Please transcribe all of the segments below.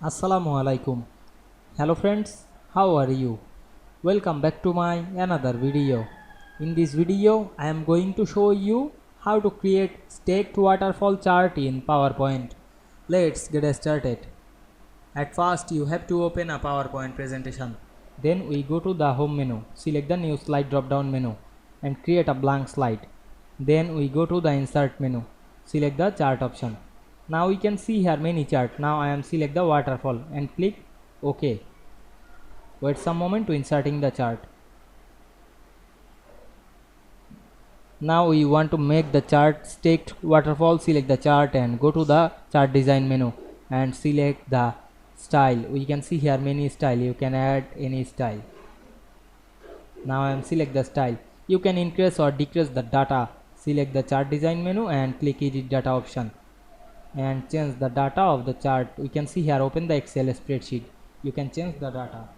Assalamu Walaikum. Hello friends, how are you? Welcome back to my another video. In this video, I am going to show you how to create stacked waterfall chart in PowerPoint. Let's get started. At first, you have to open a PowerPoint presentation. Then we go to the home menu, select the new slide drop down menu and create a blank slide. Then we go to the insert menu, select the chart option. Now we can see here many chart. Now I am select the waterfall and click OK. Wait some moment to inserting the chart. Now we want to make the chart stacked waterfall. Select the chart and go to the chart design menu and select the style. We can see here many style. You can add any style. Now I am select the style. You can increase or decrease the data. Select the chart design menu and click edit data option and change the data of the chart. We can see here open the Excel spreadsheet. You can change the data.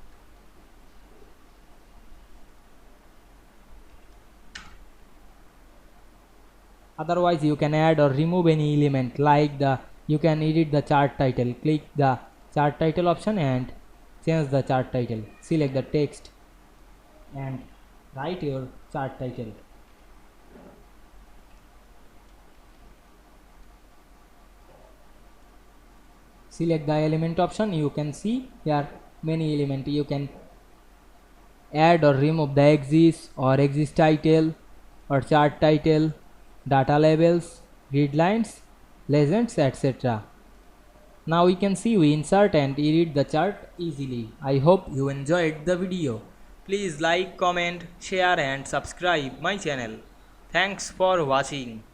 Otherwise you can add or remove any element like you can edit the chart title. Click the chart title option and change the chart title. Select the text and write your chart title. Select the element option. You can see here many elements. You can add or remove the axis or axis title or chart title, data labels, grid lines, legends, etc. Now we can see we insert and edit the chart easily. I hope you enjoyed the video. Please like, comment, share and subscribe my channel. Thanks for watching.